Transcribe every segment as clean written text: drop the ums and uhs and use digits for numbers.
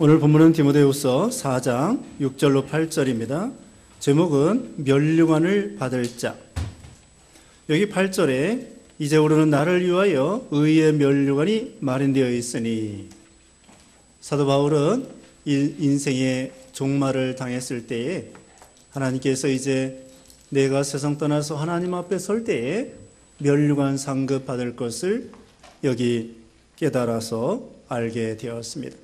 오늘 본문은 디모데후서 4장 6절로 8절입니다. 제목은 면류관을 받을 자. 여기 8절에 이제 우리는 나를 위하여 의의 면류관이 마련되어 있으니, 사도 바울은 인생의 종말을 당했을 때에 하나님께서 이제 내가 세상 떠나서 하나님 앞에 설 때에 면류관 상급 받을 것을 여기 깨달아서 알게 되었습니다.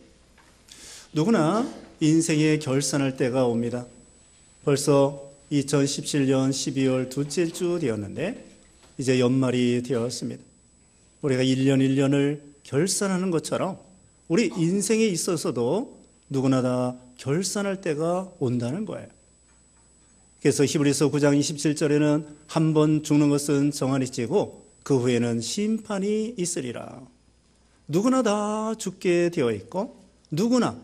누구나 인생에 결산할 때가 옵니다. 벌써 2017년 12월 둘째 주 되었는데 이제 연말이 되었습니다. 우리가 1년 1년을 결산하는 것처럼 우리 인생에 있어서도 누구나 다 결산할 때가 온다는 거예요. 그래서 히브리서 9장 27절에는 한 번 죽는 것은 정한이 찌고 그 후에는 심판이 있으리라. 누구나 다 죽게 되어 있고 누구나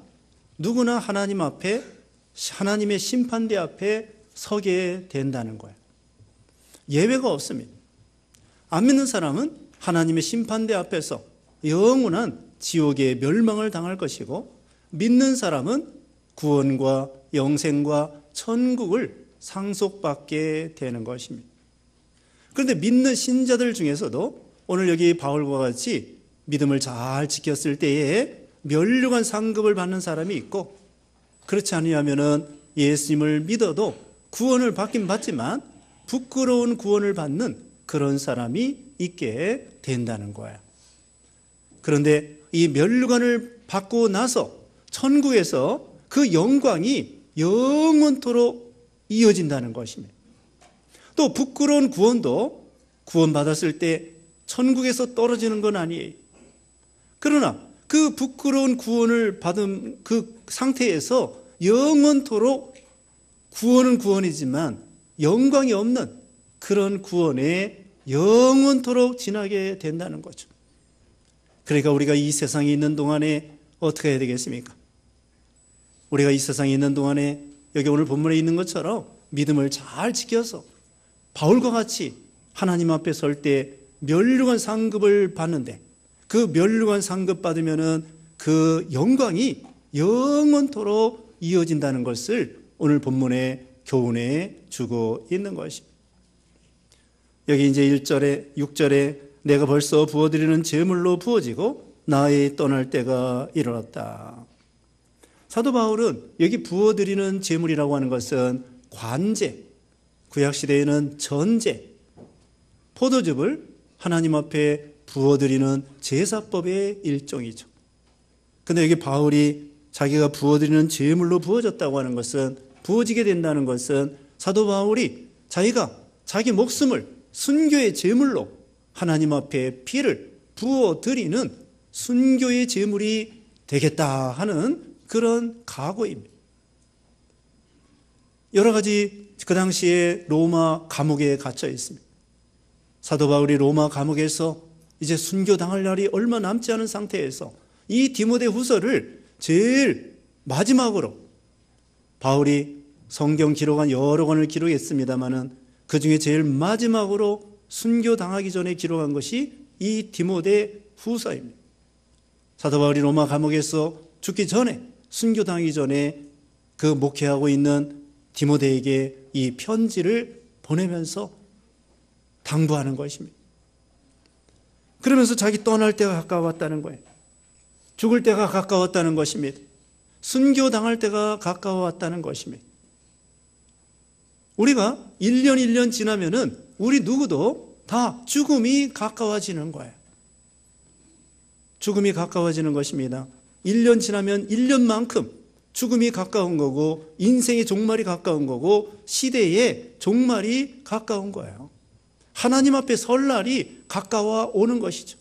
하나님 앞에, 하나님의 심판대 앞에 서게 된다는 거예요. 예외가 없습니다. 안 믿는 사람은 하나님의 심판대 앞에서 영원한 지옥의 멸망을 당할 것이고, 믿는 사람은 구원과 영생과 천국을 상속받게 되는 것입니다. 그런데 믿는 신자들 중에서도 오늘 여기 바울과 같이 믿음을 잘 지켰을 때에 면류관 상급을 받는 사람이 있고, 그렇지 아니하면은 예수님을 믿어도 구원을 받긴 받지만 부끄러운 구원을 받는 그런 사람이 있게 된다는 거예요. 그런데 이 면류관을 받고 나서 천국에서 그 영광이 영원토록 이어진다는 것입니다. 또 부끄러운 구원도 구원받았을 때 천국에서 떨어지는 건 아니에요. 그러나 그 부끄러운 구원을 받은 그 상태에서 영원토록 구원은 구원이지만 영광이 없는 그런 구원에 영원토록 지나게 된다는 거죠. 그러니까 우리가 이 세상에 있는 동안에 어떻게 해야 되겠습니까? 우리가 이 세상에 있는 동안에 여기 오늘 본문에 있는 것처럼 믿음을 잘 지켜서 바울과 같이 하나님 앞에 설 때 면류관 상급을 받는데, 그 면류관 상급 받으면은 그 영광이 영원토록 이어진다는 것을 오늘 본문에 교훈해 주고 있는 것입니다. 여기 이제 1절에 6절에 내가 벌써 부어드리는 제물로 부어지고 나의 떠날 때가 이르렀다. 사도 바울은 여기 부어드리는 제물이라고 하는 것은 관제, 구약시대에는 전제, 포도즙을 하나님 앞에 부어드리는 제사법의 일종이죠. 근데 여기 바울이 자기가 부어드리는 제물로 부어졌다고 하는 것은, 부어지게 된다는 것은 사도 바울이 자기가 자기 목숨을 순교의 제물로 하나님 앞에 피를 부어드리는 순교의 제물이 되겠다 하는 그런 각오입니다. 여러 가지 그 당시에 로마 감옥에 갇혀 있습니다. 사도 바울이 로마 감옥에서 이제 순교당할 날이 얼마 남지 않은 상태에서 이 디모데후서를 제일 마지막으로, 바울이 성경 기록한 여러 권을 기록했습니다마는 그 중에 제일 마지막으로 순교당하기 전에 기록한 것이 이 디모데후서입니다. 사도 바울이 로마 감옥에서 죽기 전에, 순교당하기 전에 그 목회하고 있는 디모데에게 이 편지를 보내면서 당부하는 것입니다. 그러면서 자기 떠날 때가 가까웠다는 거예요. 죽을 때가 가까웠다는 것입니다. 순교당할 때가 가까웠다는 것입니다. 우리가 1년 1년 지나면은 우리 누구도 다 죽음이 가까워지는 거예요. 죽음이 가까워지는 것입니다. 1년 지나면 1년만큼 죽음이 가까운 거고, 인생의 종말이 가까운 거고, 시대의 종말이 가까운 거예요. 하나님 앞에 설 날이 가까워 오는 것이죠.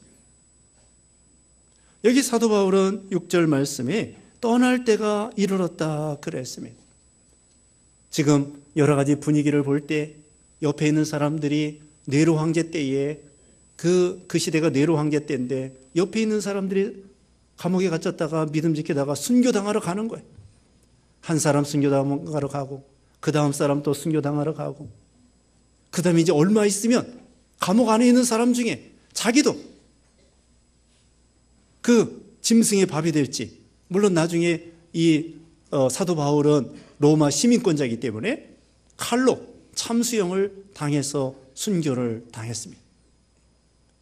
여기 사도 바울은 6절 말씀에 떠날 때가 이르렀다 그랬습니다. 지금 여러 가지 분위기를 볼 때 옆에 있는 사람들이 네로 황제 때에 그 시대가 네로 황제 때인데 옆에 있는 사람들이 감옥에 갇혔다가 믿음 지키다가 순교당하러 가는 거예요. 한 사람 순교당하러 가고, 그 다음 사람 또 순교당하러 가고, 그 다음에 이제 얼마 있으면 감옥 안에 있는 사람 중에 자기도 그 짐승의 밥이 될지, 물론 나중에 이 사도 바울은 로마 시민권자이기 때문에 칼로 참수형을 당해서 순교를 당했습니다.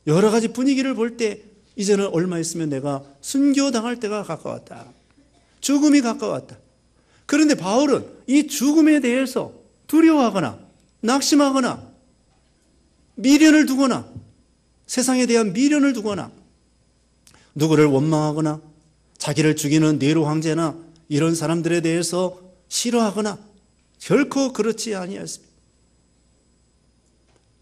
여러 가지 분위기를 볼 때 이제는 얼마 있으면 내가 순교당할 때가 가까웠다. 죽음이 가까웠다. 그런데 바울은 이 죽음에 대해서 두려워하거나 낙심하거나 미련을 두거나 세상에 대한 미련을 두거나 누구를 원망하거나 자기를 죽이는 네로 황제나 이런 사람들에 대해서 싫어하거나 결코 그렇지 아니었습니다.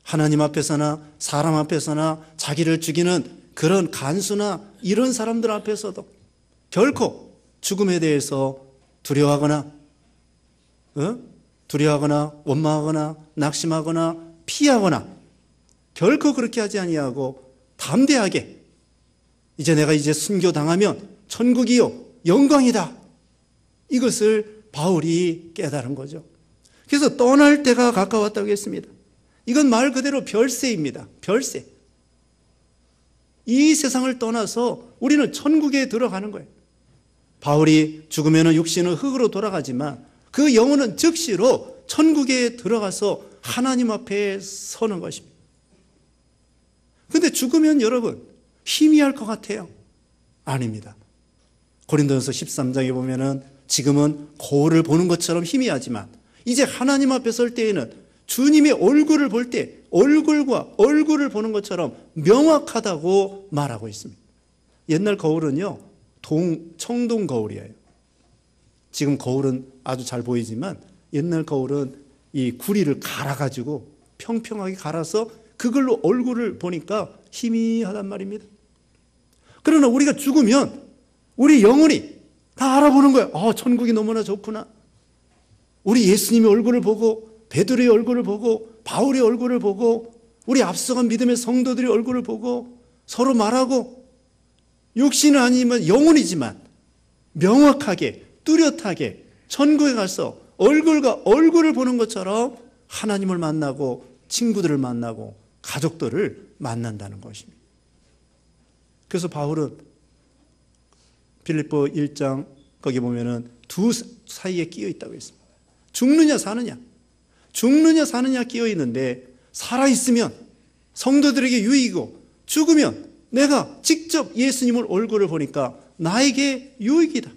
하나님 앞에서나 사람 앞에서나 자기를 죽이는 그런 간수나 이런 사람들 앞에서도 결코 죽음에 대해서 두려워하거나 원망하거나 낙심하거나 피하거나 결코 그렇게 하지 아니하고 담대하게 내가 순교당하면 천국이요 영광이다. 이것을 바울이 깨달은 거죠. 그래서 떠날 때가 가까웠다고 했습니다. 이건 말 그대로 별세입니다. 별세. 이 세상을 떠나서 우리는 천국에 들어가는 거예요. 바울이 죽으면 육신은 흙으로 돌아가지만 그 영혼은 즉시로 천국에 들어가서 하나님 앞에 서는 것입니다. 그런데 죽으면 여러분 희미할 것 같아요. 아닙니다. 고린도전서 13장에 보면은 지금은 거울을 보는 것처럼 희미하지만 이제 하나님 앞에 설 때에는 주님의 얼굴을 볼 때 얼굴과 얼굴을 보는 것처럼 명확하다고 말하고 있습니다. 옛날 거울은요, 청동 거울이에요. 지금 거울은 아주 잘 보이지만 옛날 거울은 이 구리를 갈아가지고 평평하게 갈아서 그걸로 얼굴을 보니까 희미하단 말입니다. 그러나 우리가 죽으면 우리 영혼이 다 알아보는 거예요. 천국이 너무나 좋구나. 우리 예수님의 얼굴을 보고 베드로의 얼굴을 보고 바울의 얼굴을 보고 우리 앞서간 믿음의 성도들의 얼굴을 보고 서로 말하고 육신은 아니면 영혼이지만 명확하게 뚜렷하게 천국에 가서 얼굴과 얼굴을 보는 것처럼 하나님을 만나고 친구들을 만나고 가족들을 만난다는 것입니다. 그래서 바울은 빌립보 1장 거기 보면은 두 사이에 끼어 있다고 했습니다. 죽느냐 사느냐. 죽느냐 사느냐 끼어 있는데 살아있으면 성도들에게 유익이고 죽으면 내가 직접 예수님을 얼굴을 보니까 나에게 유익이다.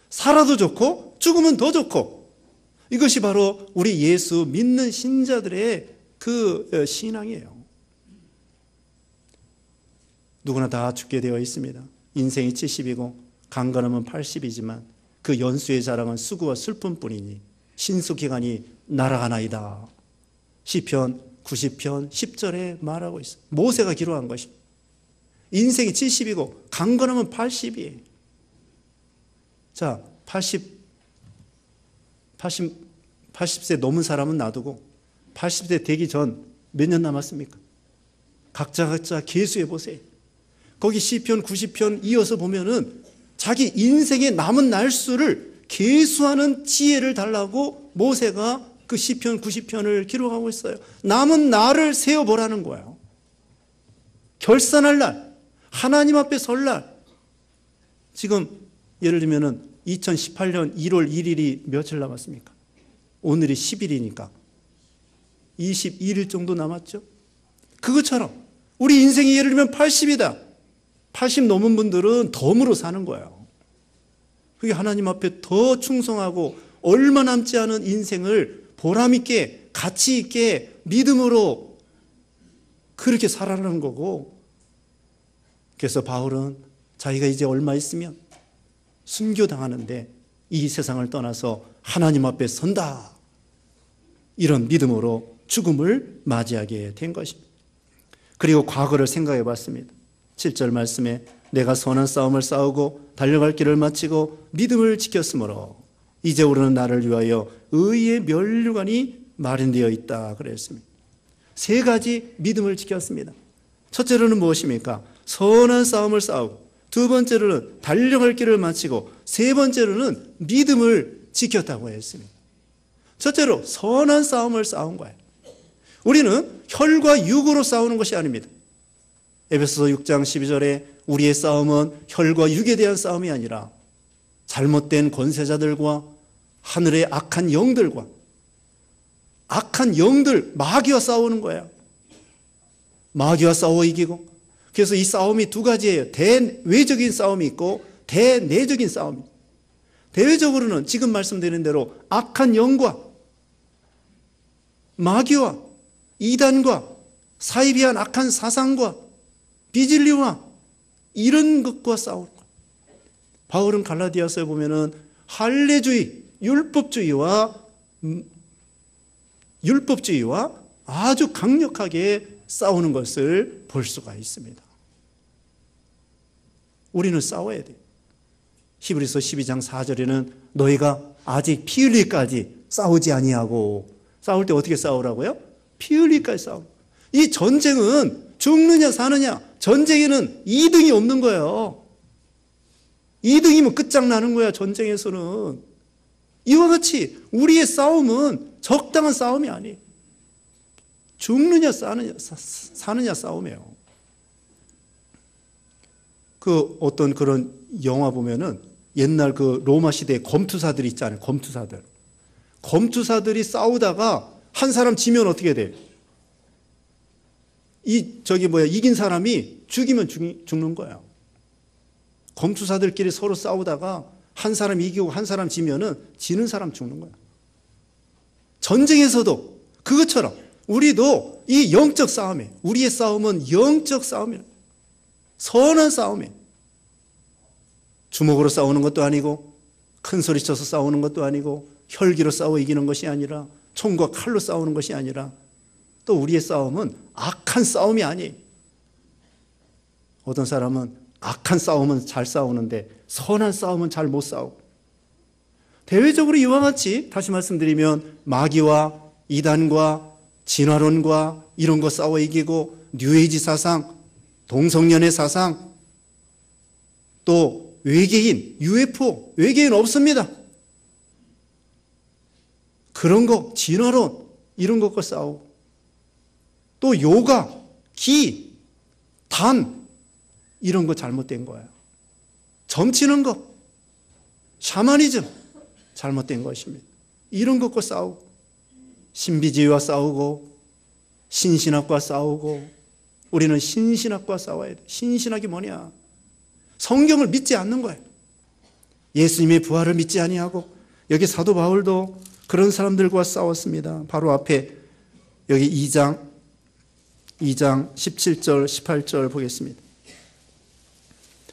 살아도 좋고 죽으면 더 좋고 이것이 바로 우리 예수 믿는 신자들의 그 신앙이에요. 누구나 다 죽게 되어 있습니다. 인생이 70이고 강건하면 80이지만 그 연수의 자랑은 수고와 슬픔뿐이니 신수기간이 날아가나이다. 시편 90편 10절에 말하고 있어요. 모세가 기록한 것입니다. 인생이 70이고 강건하면 80이에요. 자, 80세 넘은 사람은 놔두고 80세 되기 전 몇 년 남았습니까? 각자 계수해 보세요. 거기 시편 90편 이어서 보면은 자기 인생의 남은 날수를 계수하는 지혜를 달라고 모세가 그 시편 90편을 기록하고 있어요. 남은 날을 세어보라는 거예요. 결산할 날, 하나님 앞에 설 날. 지금 예를 들면은 2018년 1월 1일이 며칠 남았습니까? 오늘이 10일이니까 21일 정도 남았죠? 그것처럼 우리 인생이 예를 들면 80이다. 80 넘은 분들은 덤으로 사는 거예요. 그게 하나님 앞에 더 충성하고 얼마 남지 않은 인생을 보람있게 가치 있게 믿음으로 그렇게 살아가는 거고, 그래서 바울은 자기가 이제 얼마 있으면 순교당하는데 이 세상을 떠나서 하나님 앞에 선다. 이런 믿음으로 죽음을 맞이하게 된 것입니다. 그리고 과거를 생각해 봤습니다. 7절 말씀에 내가 선한 싸움을 싸우고 달려갈 길을 마치고 믿음을 지켰으므로 이제 오르는 나를 위하여 의의 면류관이 마련되어 있다 그랬습니다. 세 가지 믿음을 지켰습니다. 첫째로는 무엇입니까? 선한 싸움을 싸우고, 두 번째로는 달려갈 길을 마치고, 세 번째로는 믿음을 지켰다고 했습니다. 첫째로 선한 싸움을 싸운 거예요. 우리는 혈과 육으로 싸우는 것이 아닙니다. 에베소서 6장 12절에 우리의 싸움은 혈과 육에 대한 싸움이 아니라 잘못된 권세자들과 하늘의 악한 영들과 악한 영들, 마귀와 싸우는 거예요. 마귀와 싸워 이기고. 그래서 이 싸움이 두 가지예요. 대외적인 싸움이 있고 대내적인 싸움이. 대외적으로는 지금 말씀드린 대로 악한 영과 마귀와 이단과 사이비한 악한 사상과 비진리와 이런 것과 싸우는 거예요. 바울은 갈라디아서에 보면은 할례주의, 율법주의와 아주 강력하게 싸우는 것을 볼 수가 있습니다. 우리는 싸워야 돼요. 히브리서 12장 4절에는 너희가 아직 피 흘릴까지 싸우지 아니하고, 싸울 때 어떻게 싸우라고요? 피 흘릴까지 싸우. 이 전쟁은 죽느냐 사느냐, 전쟁에는 2등이 없는 거예요. 2등이면 끝장나는 거야. 전쟁에서는. 이와 같이 우리의 싸움은 적당한 싸움이 아니에요. 죽느냐 사느냐 싸움이에요. 그 어떤 그런 영화 보면은 옛날 그 로마 시대의 검투사들 있잖아요. 검투사들이 싸우다가 한 사람 지면 어떻게 돼? 이긴 사람이 죽이면 죽는 거야. 검투사들끼리 서로 싸우다가 한 사람 이기고 한 사람 지면은 지는 사람 죽는 거야. 전쟁에서도 그것처럼 우리도 이 영적 싸움에, 우리의 싸움은 영적 싸움이에요. 선한 싸움이에요. 주먹으로 싸우는 것도 아니고 큰 소리 쳐서 싸우는 것도 아니고 혈기로 싸워 이기는 것이 아니라 총과 칼로 싸우는 것이 아니라 또 우리의 싸움은 악한 싸움이 아니에요. 어떤 사람은 악한 싸움은 잘 싸우는데 선한 싸움은 잘 못 싸우고, 대외적으로 이와 같이 다시 말씀드리면 마귀와 이단과 진화론과 이런 거 싸워 이기고, 뉴에이지 사상, 동성연애 사상, 또 외계인, UFO, 외계인 없습니다. 그런 거, 진화론 이런 것과 싸우고, 또 요가, 기, 단 이런 거 잘못된 거예요. 점치는 거, 샤머니즘 잘못된 것입니다. 이런 것과 싸우고, 신비주의와 싸우고, 신신학과 싸우고, 우리는 신신학과 싸워야 돼. 신신학이 뭐냐? 성경을 믿지 않는 거예요. 예수님의 부활을 믿지 아니하고, 여기 사도 바울도 그런 사람들과 싸웠습니다. 바로 앞에 여기 2장 17절 18절 보겠습니다.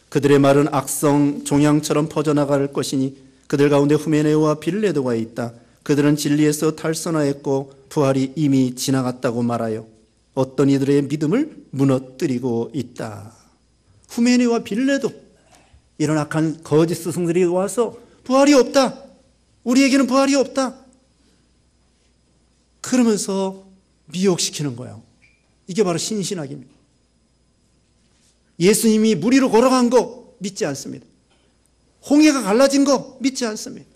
그들의 말은 악성 종양처럼 퍼져나갈 것이니 그들 가운데 후메네오와 빌레도가 있다. 그들은 진리에서 탈선하였고 부활이 이미 지나갔다고 말하여 어떤 이들의 믿음을 무너뜨리고 있다. 후메네오와 빌레도, 이런 악한 거짓 스승들이 와서 부활이 없다, 우리에게는 부활이 없다, 그러면서 미혹시키는 거예요. 이게 바로 신신학입니다. 예수님이 물 위로 걸어간 거 믿지 않습니다. 홍해가 갈라진 거 믿지 않습니다.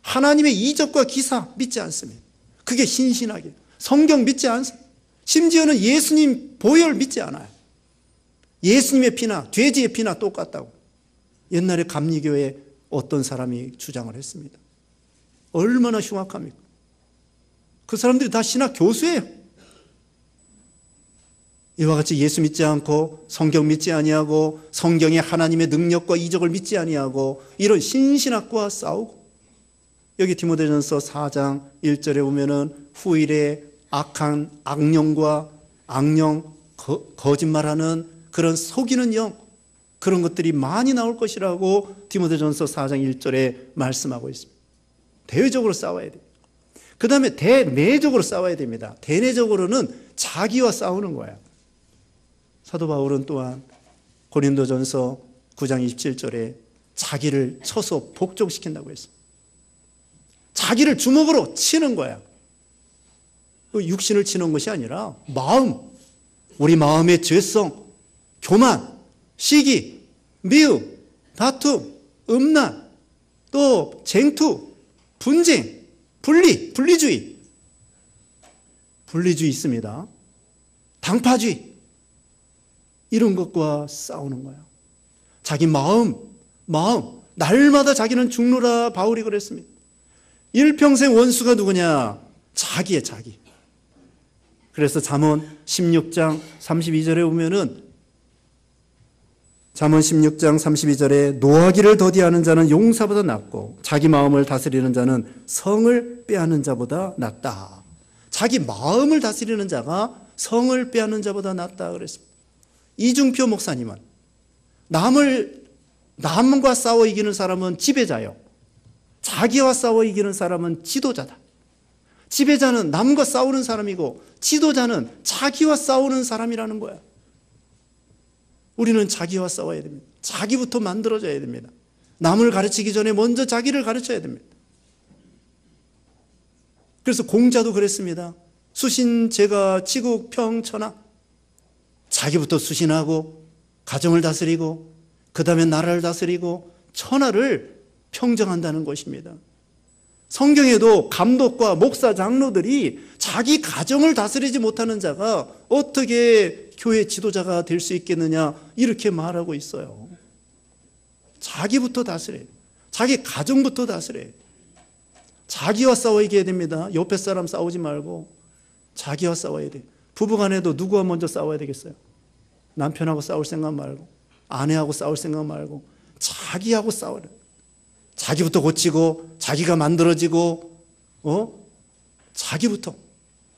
하나님의 이적과 기사 믿지 않습니다. 그게 신신학이에요. 성경 믿지 않습니다. 심지어는 예수님 보혈 믿지 않아요. 예수님의 피나 돼지의 피나 똑같다고 옛날에 감리교에 어떤 사람이 주장을 했습니다. 얼마나 흉악합니까? 그 사람들이 다 신학 교수예요. 이와 같이 예수 믿지 않고 성경 믿지 아니하고 성경의 하나님의 능력과 이적을 믿지 아니하고 이런 신신학과 싸우고, 여기 디모데전서 4장 1절에 보면은 후일에 악한 악령과 악령, 거짓말하는 그런 속이는 영, 그런 것들이 많이 나올 것이라고 디모데전서 4장 1절에 말씀하고 있습니다. 대외적으로 싸워야 돼요. 그 다음에 대내적으로 싸워야 됩니다. 대내적으로는 자기와 싸우는 거예요. 사도 바울은 또한 고린도전서 9장 27절에 자기를 쳐서 복종시킨다고 했습니다. 자기를 주먹으로 치는 거야. 육신을 치는 것이 아니라 마음, 우리 마음의 죄성, 교만, 시기, 미움, 다툼, 음란, 또 쟁투, 분쟁, 분리주의 있습니다. 당파주의, 이런 것과 싸우는 거예요. 자기 마음, 날마다 자기는 죽노라. 바울이 그랬습니다. 일평생 원수가 누구냐? 자기의 자기. 그래서 잠언 16장 32절에 보면은 잠언 16장 32절에 노하기를 더디하는 자는 용사보다 낫고 자기 마음을 다스리는 자는 성을 빼앗는 자보다 낫다. 자기 마음을 다스리는 자가 성을 빼앗는 자보다 낫다 그랬습니다. 이중표 목사님은 남과 싸워 이기는 사람은 지배자요. 자기와 싸워 이기는 사람은 지도자다. 지배자는 남과 싸우는 사람이고 지도자는 자기와 싸우는 사람이라는 거야. 우리는 자기와 싸워야 됩니다. 자기부터 만들어져야 됩니다. 남을 가르치기 전에 먼저 자기를 가르쳐야 됩니다. 그래서 공자도 그랬습니다. 수신, 제가, 치국, 평, 천하. 자기부터 수신하고 가정을 다스리고 그 다음에 나라를 다스리고 천하를 평정한다는 것입니다. 성경에도 감독과 목사, 장로들이 자기 가정을 다스리지 못하는 자가 어떻게 교회 지도자가 될 수 있겠느냐 이렇게 말하고 있어요. 자기부터 다스려요. 자기 가정부터 다스려요. 자기와 싸워 이겨야 됩니다. 옆에 사람 싸우지 말고 자기와 싸워야 돼요. 부부간에도 누구와 먼저 싸워야 되겠어요? 남편하고 싸울 생각 말고 아내하고 싸울 생각 말고 자기하고 싸워야 돼요. 자기부터 고치고 자기가 만들어지고 자기부터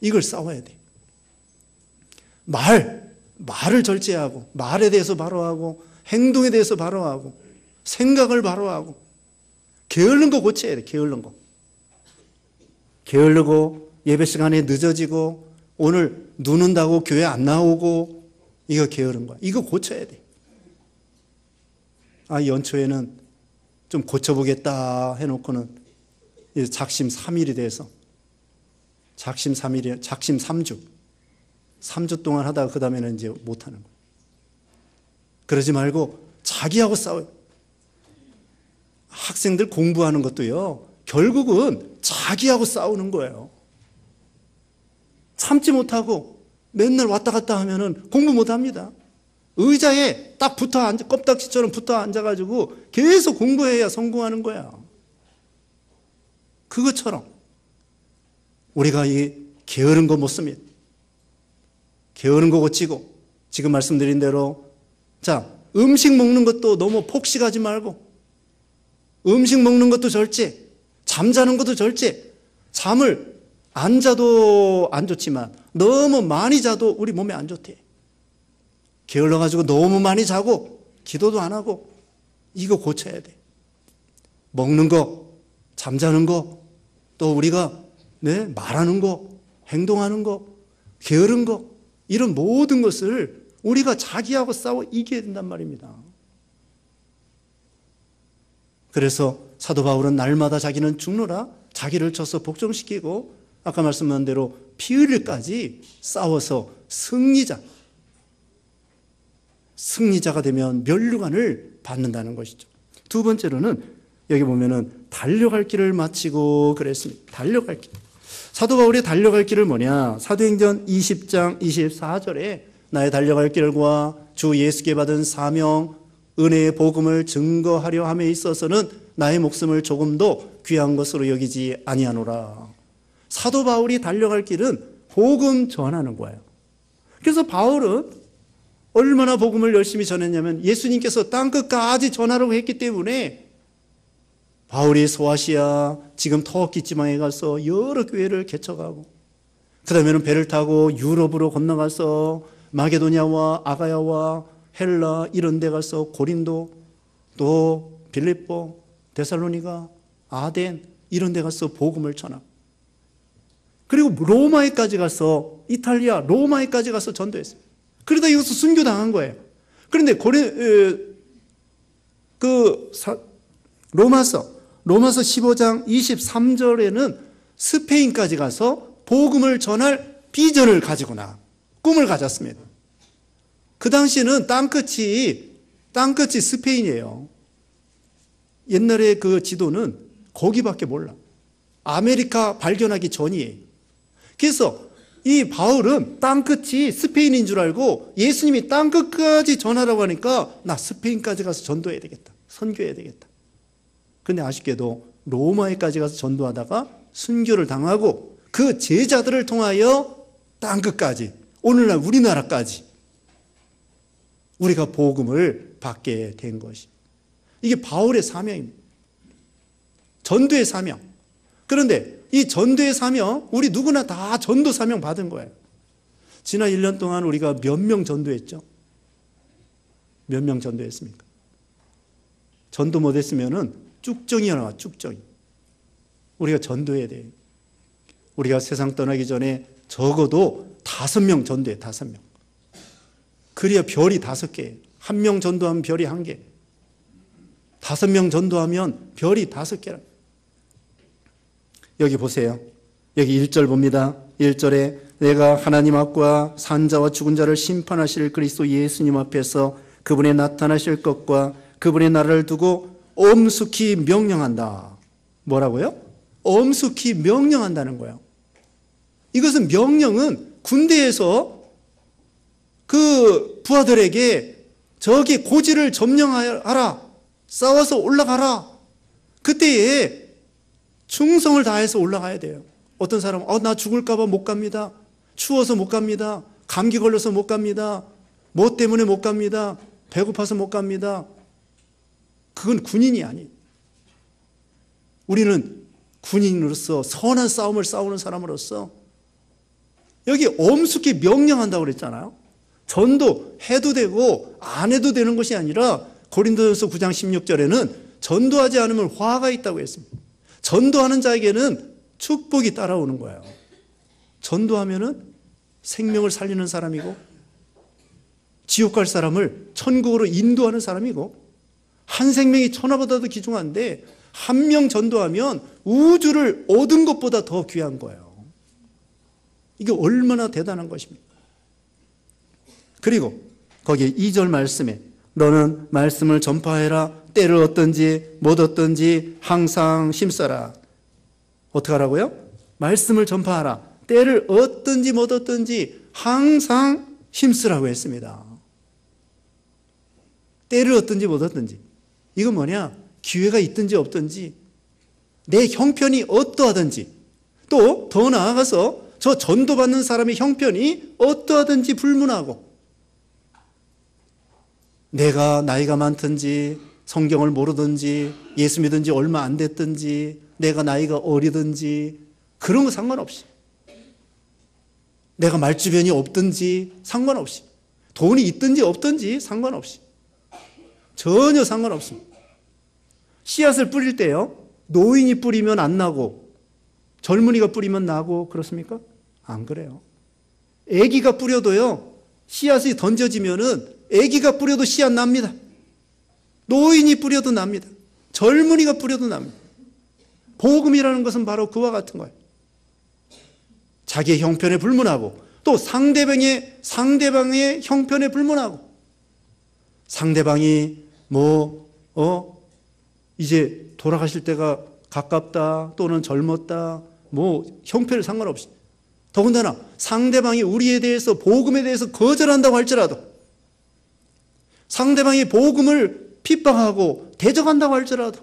이걸 싸워야 돼. 말을 절제하고 말에 대해서 바로 하고 행동에 대해서 바로 하고 생각을 바로 하고 게으른 거 고쳐야 돼. 게으른 거. 게으르고 예배 시간에 늦어지고 오늘 눈 온다고 교회 안 나오고 이거 게으른 거야. 이거 고쳐야 돼. 연초에는 좀 고쳐보겠다 해놓고는 작심 3일이 돼서 작심 3주 3주 동안 하다가 그 다음에는 이제 못하는 거예요. 그러지 말고 자기하고 싸워요. 학생들 공부하는 것도요 결국은 자기하고 싸우는 거예요. 참지 못하고 맨날 왔다 갔다 하면은 공부 못합니다. 의자에 딱 붙어 앉아, 껍딱지처럼 붙어 앉아가지고 계속 공부해야 성공하는 거야. 그것처럼 우리가 이 게으른 거 못 씁니다. 게으른 거 고치고 지금 말씀드린 대로 음식 먹는 것도 너무 폭식하지 말고 음식 먹는 것도 절제, 잠자는 것도 절제. 잠을 안 자도 안 좋지만 너무 많이 자도 우리 몸에 안 좋대. 게을러가지고 너무 많이 자고 기도도 안 하고 이거 고쳐야 돼. 먹는 거, 잠자는 거, 또 우리가 말하는 거, 행동하는 거, 게으른 거 이런 모든 것을 우리가 자기하고 싸워 이겨야 된단 말입니다. 그래서 사도 바울은 날마다 자기는 죽노라 자기를 쳐서 복종시키고 아까 말씀한 대로 피 흘릴까지 싸워서 승리자가 되면 면류관을 받는다는 것이죠. 두 번째로는 여기 보면은 달려갈 길을 마치고 그랬습니다. 달려갈 길. 사도 바울의 달려갈 길을 뭐냐? 사도행전 20장 24절에 나의 달려갈 길과 주 예수께 받은 사명, 은혜의 복음을 증거하려 함에 있어서는 나의 목숨을 조금도 귀한 것으로 여기지 아니하노라. 사도 바울이 달려갈 길은 복음 전하는 거예요. 그래서 바울은 얼마나 복음을 열심히 전했냐면 예수님께서 땅끝까지 전하라고 했기 때문에 바울이 소아시아 지금 터키 지방에 가서 여러 교회를 개척하고 그 다음에는 배를 타고 유럽으로 건너가서 마게도냐와 아가야와 헬라 이런 데 가서 고린도 또 빌립보 데살로니가 아덴 이런 데 가서 복음을 전하고 그리고 로마에까지 가서 이탈리아 로마에까지 가서 전도했어요. 그러다 여기서 순교당한 거예요. 그런데 로마서 15장 23절에는 스페인까지 가서 복음을 전할 비전을 가지거나 꿈을 가졌습니다. 그 당시에는 땅끝이 스페인이에요. 옛날에 그 지도는 거기밖에 몰라. 아메리카 발견하기 전이에요. 그래서 이 바울은 땅끝이 스페인인 줄 알고 예수님이 땅끝까지 전하라고 하니까 나 스페인까지 가서 전도해야 되겠다. 선교해야 되겠다. 그런데 아쉽게도 로마에까지 가서 전도하다가 순교를 당하고 그 제자들을 통하여 땅끝까지, 오늘날 우리나라까지 우리가 복음을 받게 된 것이, 이게 바울의 사명입니다. 전도의 사명. 그런데 이 전도의 사명, 우리 누구나 다 전도 사명 받은 거예요. 지난 1년 동안 우리가 몇 명 전도했죠? 몇 명 전도했습니까? 전도 못했으면은 쭉정이 나와, 쭉정이. 우리가 전도해야 돼요. 우리가 세상 떠나기 전에 적어도 5명 전도해, 5명. 그래야 별이 5개. 1명 전도하면 별이 1개. 5명 전도하면 별이 5개라. 여기 보세요. 여기 1절 봅니다. 1절에 내가 하나님 앞과 산자와 죽은 자를 심판하실 그리스도 예수님 앞에서 그분의 나타나실 것과 그분의 나라를 두고 엄숙히 명령한다. 뭐라고요? 엄숙히 명령한다는 거예요. 이것은 명령은 군대에서 그 부하들에게 저기 고지를 점령하라, 싸워서 올라가라. 그때에 충성을 다해서 올라가야 돼요. 어떤 사람은 나 죽을까 봐 못 갑니다. 추워서 못 갑니다. 감기 걸려서 못 갑니다. 뭐 때문에 못 갑니다. 배고파서 못 갑니다. 그건 군인이 아니에요. 우리는 군인으로서 선한 싸움을 싸우는 사람으로서 여기 엄숙히 명령한다고 그랬잖아요. 전도 해도 되고 안 해도 되는 것이 아니라 고린도전서 9장 16절에는 전도하지 않으면 화가 있다고 했습니다. 전도하는 자에게는 축복이 따라오는 거예요. 전도하면은 생명을 살리는 사람이고 지옥 갈 사람을 천국으로 인도하는 사람이고 한 생명이 천하보다도 귀중한데 한 명 전도하면 우주를 얻은 것보다 더 귀한 거예요. 이게 얼마나 대단한 것입니까? 그리고 거기 2절 말씀에 너는 말씀을 전파해라. 때를 얻든지 못 얻든지 항상 힘써라. 어떻게 하라고요? 말씀을 전파하라. 때를 얻든지 못 얻든지 항상 힘쓰라고 했습니다. 때를 얻든지 못 얻든지. 이건 뭐냐? 기회가 있든지 없든지 내 형편이 어떠하든지 또 더 나아가서 저 전도받는 사람의 형편이 어떠하든지 불문하고 내가 나이가 많든지 성경을 모르든지 예수 믿은 지 얼마 안 됐든지 내가 나이가 어리든지 그런 거 상관없이 내가 말주변이 없든지 상관없이 돈이 있든지 없든지 상관없이 전혀 상관없습니다. 씨앗을 뿌릴 때요, 노인이 뿌리면 안 나고 젊은이가 뿌리면 나고 그렇습니까? 안 그래요. 아기가 뿌려도요, 씨앗이 던져지면은 아기가 뿌려도 씨앗 납니다. 노인이 뿌려도 납니다. 젊은이가 뿌려도 납니다. 복음이라는 것은 바로 그와 같은 거예요. 자기의 형편에 불문하고 또 상대방의 형편에 불문하고 상대방이 이제 돌아가실 때가 가깝다 또는 젊었다 형편에 상관없이 더군다나 상대방이 우리에 대해서 복음에 대해서 거절한다고 할지라도 상대방이 복음을 핍박하고 대적한다고 할지라도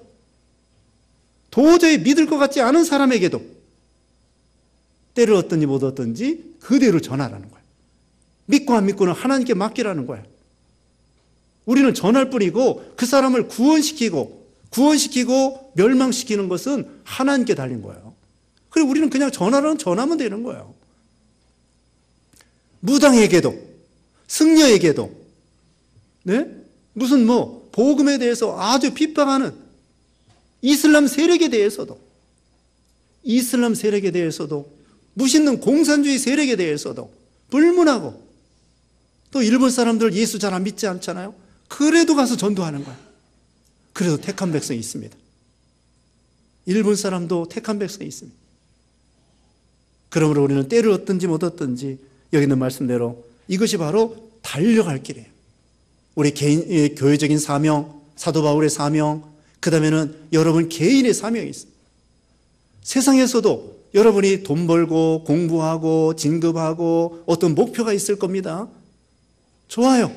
도저히 믿을 것 같지 않은 사람에게도 때를 얻든지 못 얻든지 그대로 전하라는 거예요. 믿고 안 믿고는 하나님께 맡기라는 거예요. 우리는 전할 뿐이고 그 사람을 구원시키고 멸망시키는 것은 하나님께 달린 거예요. 그리고 우리는 그냥 전하면 되는 거예요. 무당에게도 승려에게도 무슨 복음에 대해서 아주 핍박하는 이슬람 세력에 대해서도 무신론 공산주의 세력에 대해서도 불문하고 또 일본 사람들 예수 잘 안 믿지 않잖아요. 그래도 가서 전도하는 거예요. 그래도 택한 백성이 있습니다. 일본 사람도 택한 백성이 있습니다. 그러므로 우리는 때를 얻든지 못 얻든지 여기 있는 말씀대로 이것이 바로 달려갈 길이에요. 우리 개인 교회적인 사명, 사도 바울의 사명, 그 다음에는 여러분 개인의 사명이 있습니다. 세상에서도 여러분이 돈 벌고 공부하고 진급하고 어떤 목표가 있을 겁니다. 좋아요.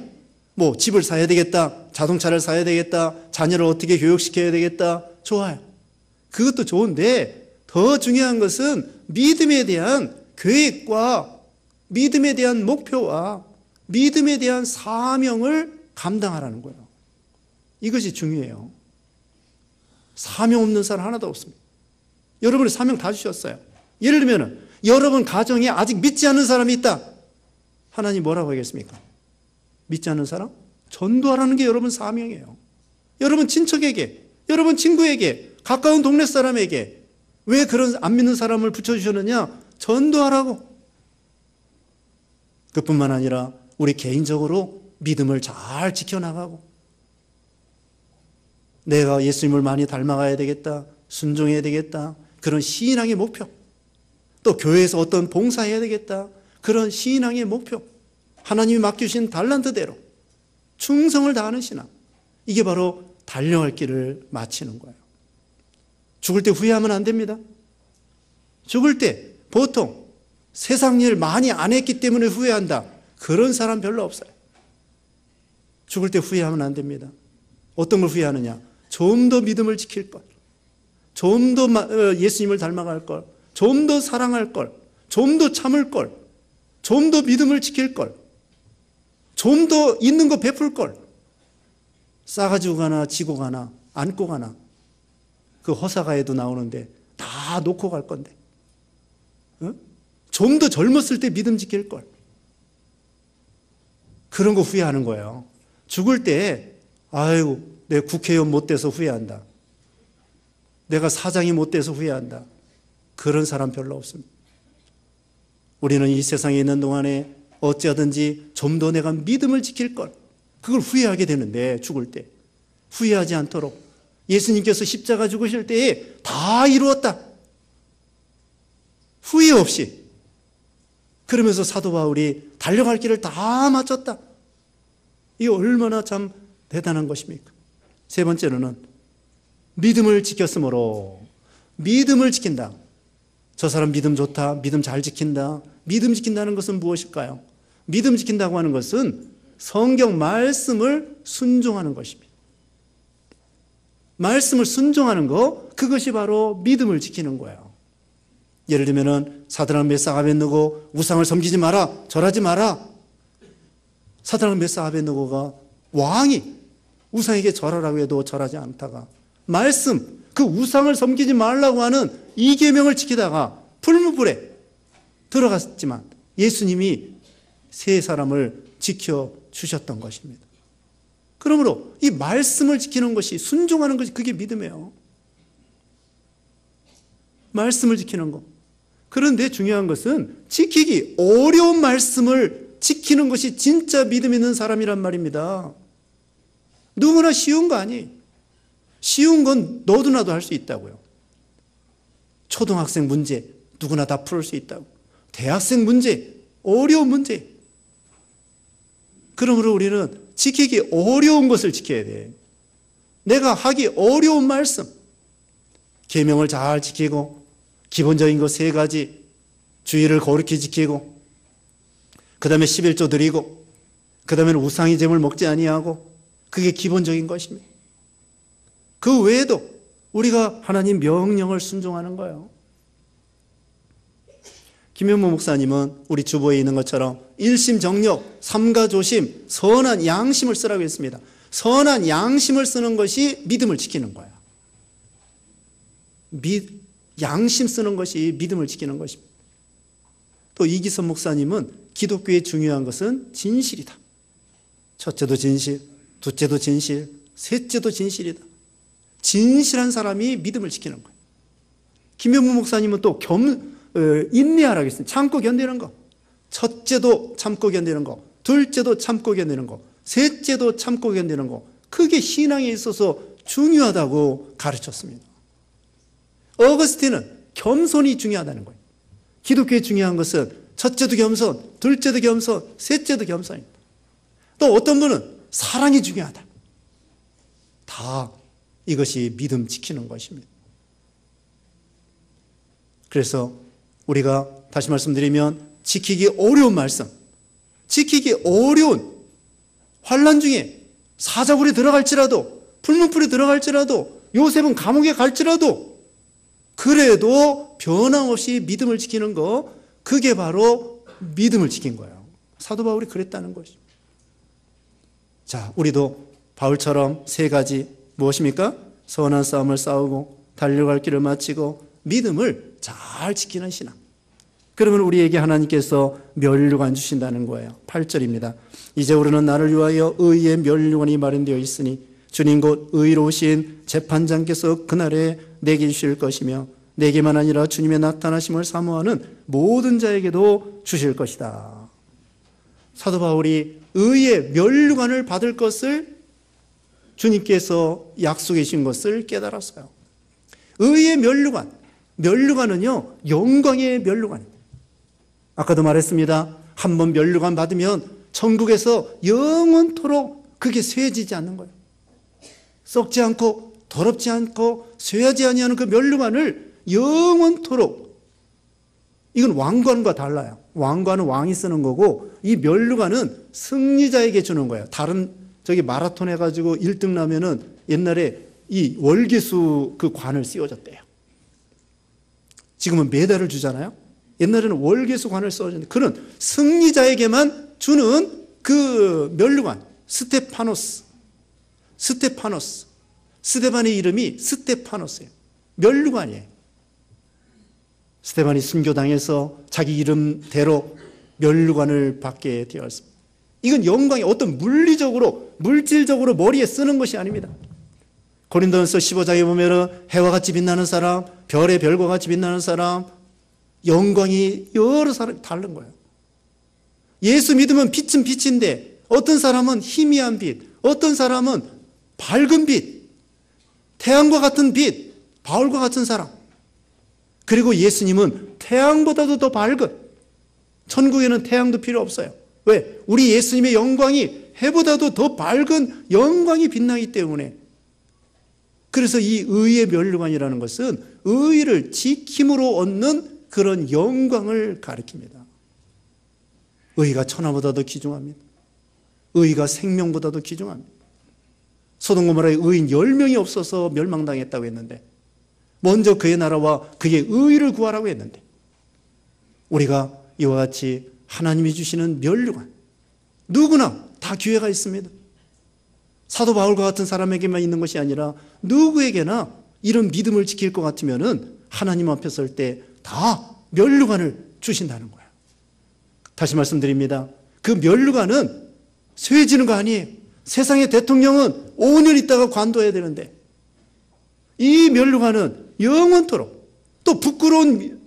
집을 사야 되겠다, 자동차를 사야 되겠다, 자녀를 어떻게 교육시켜야 되겠다, 좋아요. 그것도 좋은데 더 중요한 것은 믿음에 대한 계획과 믿음에 대한 목표와 믿음에 대한 사명을 감당하라는 거예요. 이것이 중요해요. 사명 없는 사람 하나도 없습니다. 여러분이 사명 다 주셨어요. 예를 들면 여러분 가정에 아직 믿지 않는 사람이 있다. 하나님 뭐라고 하겠습니까? 믿지 않는 사람? 전도하라는 게 여러분 사명이에요. 여러분 친척에게, 여러분 친구에게, 가까운 동네 사람에게 왜 그런 안 믿는 사람을 붙여주셨느냐? 전도하라고. 그뿐만 아니라 우리 개인적으로 믿음을 잘 지켜나가고 내가 예수님을 많이 닮아가야 되겠다, 순종해야 되겠다, 그런 신앙의 목표, 또 교회에서 어떤 봉사해야 되겠다, 그런 신앙의 목표, 하나님이 맡겨주신 달란트대로 충성을 다하는 신앙, 이게 바로 달려갈 길을 마치는 거예요. 죽을 때 후회하면 안 됩니다. 죽을 때 보통 세상 일 많이 안 했기 때문에 후회한다, 그런 사람 별로 없어요. 죽을 때 후회하면 안 됩니다. 어떤 걸 후회하느냐? 좀 더 믿음을 지킬 것, 좀 더 예수님을 닮아갈 걸, 좀 더 사랑할 걸, 좀 더 참을 걸, 좀 더 믿음을 지킬 걸, 좀 더 있는 거 베풀 걸, 싸가지고 가나 지고 가나 안고 가나, 그 허사가에도 나오는데 다 놓고 갈 건데, 좀 더 젊었을 때 믿음 지킬 걸, 그런 거 후회하는 거예요. 죽을 때 아이고 내 국회의원 못 돼서 후회한다, 내가 사장이 못 돼서 후회한다, 그런 사람 별로 없습니다. 우리는 이 세상에 있는 동안에 어찌하든지 좀 더 내가 믿음을 지킬 걸, 그걸 후회하게 되는데 죽을 때 후회하지 않도록 예수님께서 십자가 죽으실 때에 다 이루었다, 후회 없이, 그러면서 사도 바울이 달려갈 길을 다 마쳤다. 이게 얼마나 참 대단한 것입니까? 세 번째로는 믿음을 지켰으므로, 믿음을 지킨다. 저 사람 믿음 좋다, 믿음 잘 지킨다. 믿음 지킨다는 것은 무엇일까요? 믿음 지킨다고 하는 것은 성경 말씀을 순종하는 것입니다. 말씀을 순종하는 거, 그것이 바로 믿음을 지키는 거예요. 예를 들면 사드락 메삭 아벳느고 우상을 섬기지 마라, 절하지 마라. 사드락 메삭 아벳느고가 왕이 우상에게 절하라고 해도 절하지 않다가 말씀, 그 우상을 섬기지 말라고 하는 이 계명을 지키다가 불무불에 들어갔지만 예수님이 세 사람을 지켜주셨던 것입니다. 그러므로 이 말씀을 지키는 것이, 순종하는 것이, 그게 믿음이에요. 말씀을 지키는 것. 그런데 중요한 것은 지키기 어려운 말씀을 지키는 것이 진짜 믿음 있는 사람이란 말입니다. 누구나 쉬운 거 아니에요. 쉬운 건 너도 나도 할 수 있다고요. 초등학생 문제 누구나 다 풀을 수 있다고. 대학생 문제, 어려운 문제. 그러므로 우리는 지키기 어려운 것을 지켜야 돼. 내가 하기 어려운 말씀, 계명을 잘 지키고 기본적인 것 세 가지, 주의를 거룩히 지키고, 그 다음에 11조 드리고, 그 다음에는 우상의 제물 먹지 아니하고, 그게 기본적인 것입니다. 그 외에도 우리가 하나님 명령을 순종하는 거예요. 김현모 목사님은 우리 주보에 있는 것처럼 일심정력, 삼가조심, 선한 양심을 쓰라고 했습니다. 선한 양심을 쓰는 것이 믿음을 지키는 거야. 양심 쓰는 것이 믿음을 지키는 것입니다. 또 이기선 목사님은 기독교의 중요한 것은 진실이다. 첫째도 진실, 둘째도 진실, 셋째도 진실이다. 진실한 사람이 믿음을 지키는 거예요. 김현무 목사님은 또 인내하라고 했습니다. 참고 견디는 거. 첫째도 참고 견디는 거, 둘째도 참고 견디는 거, 셋째도 참고 견디는 거. 그게 신앙에 있어서 중요하다고 가르쳤습니다. 어거스틴은 겸손이 중요하다는 거예요. 기독교에 중요한 것은 첫째도 겸손, 둘째도 겸손, 셋째도 겸손입니다. 또 어떤 분은 사랑이 중요하다. 다 이것이 믿음 지키는 것입니다. 그래서 우리가 다시 말씀드리면 지키기 어려운 말씀, 지키기 어려운 환난 중에 사자굴에 들어갈지라도, 불문불에 들어갈지라도 요셉은 감옥에 갈지라도 그래도 변함없이 믿음을 지키는 거, 그게 바로 믿음을 지킨 거예요. 사도 바울이 그랬다는 것이죠. 자, 우리도 바울처럼 세 가지 무엇입니까? 선한 싸움을 싸우고 달려갈 길을 마치고 믿음을 잘 지키는 신앙. 그러면 우리에게 하나님께서 면류관 주신다는 거예요. 8절입니다. 이제 우리는 나를 위하여 의의 면류관이 마련되어 있으니 주님 곧 의로우신 재판장께서 그날에 내게 주실 것이며 내게만 아니라 주님의 나타나심을 사모하는 모든 자에게도 주실 것이다. 사도 바울이 의의 면류관을 받을 것을 주님께서 약속해 주신 것을 깨달았어요. 의의 면류관, 면류관은요 영광의 면류관입니다. 아까도 말했습니다. 한번 면류관 받으면 천국에서 영원토록 그게 쇠해지지 않는 거예요. 썩지 않고 더럽지 않고 쇠하지 아니하는 그 면류관을 영원토록, 이건 왕관과 달라요. 왕관은 왕이 쓰는 거고 이 면류관은 승리자에게 주는 거예요. 다른 저기 마라톤 해가지고 1등 나면은 옛날에 이 월계수 그 관을 씌워줬대요. 지금은 메달을 주잖아요. 옛날에는 월계수 관을 씌워줬는데 그런 승리자에게만 주는 그 면류관, 스테반의 이름이 스테파노스예요. 면류관이에요. 스테반이 순교당해서 자기 이름대로 면류관을 받게 되었습니다. 이건 영광이 어떤 물질적으로 머리에 쓰는 것이 아닙니다. 고린도전서 15장에 보면은 해와 같이 빛나는 사람, 별의 별과 같이 빛나는 사람, 영광이 여러 사람이 다른 거예요. 예수 믿으면 빛은 빛인데 어떤 사람은 희미한 빛, 어떤 사람은 밝은 빛, 태양과 같은 빛, 바울과 같은 사람. 그리고 예수님은 태양보다도 더 밝은, 천국에는 태양도 필요 없어요. 왜? 우리 예수님의 영광이 해보다도 더 밝은 영광이 빛나기 때문에. 그래서 이 의의 면류관이라는 것은 의를 지킴으로 얻는 그런 영광을 가리킵니다. 의가 천하보다도 귀중합니다. 의가 생명보다도 귀중합니다. 소돔 고모라에 의인 10명이 없어서 멸망당했다고 했는데 먼저 그의 나라와 그의 의를 구하라고 했는데 우리가 이와 같이 하나님이 주시는 면류관, 누구나 다 기회가 있습니다. 사도 바울과 같은 사람에게만 있는 것이 아니라 누구에게나 이런 믿음을 지킬 것 같으면은 하나님 앞에 설 때 다 면류관을 주신다는 거예요. 다시 말씀드립니다. 그 면류관은 쇠해지는 거 아니에요. 세상의 대통령은 5년 있다가 관둬야 되는데 이 면류관은 영원토록, 또 부끄러운,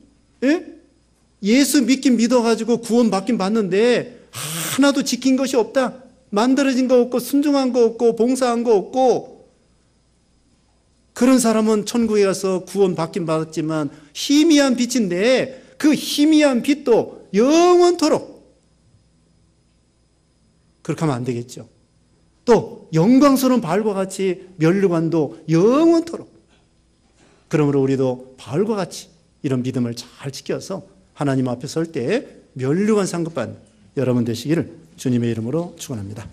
예수 믿긴 믿어가지고 구원 받긴 받는데 하나도 지킨 것이 없다, 만들어진 거 없고 순종한 거 없고 봉사한 거 없고, 그런 사람은 천국에 가서 구원 받긴 받았지만 희미한 빛인데 그 희미한 빛도 영원토록, 그렇게 하면 안 되겠죠. 또 영광스러운 바울과 같이 면류관도 영원토록. 그러므로 우리도 바울과 같이 이런 믿음을 잘 지켜서 하나님 앞에 설 때 면류관 상급받는 여러분 되시기를 주님의 이름으로 축원합니다.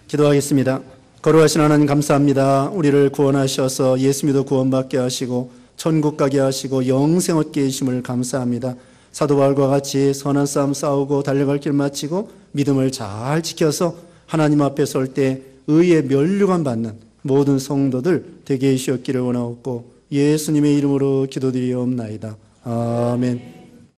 기도하겠습니다. 거룩하신 하나님 감사합니다. 우리를 구원하셔서 예수 믿어 구원받게 하시고 천국 가게 하시고 영생 얻게 해주심을 감사합니다. 사도 바울과 같이 선한 싸움 싸우고 달려갈 길 마치고 믿음을 잘 지켜서 하나님 앞에 설 때 의의 면류관 받는 모든 성도들 되게 해주셨기를 원하옵고 예수님의 이름으로 기도드리옵나이다. 아멘.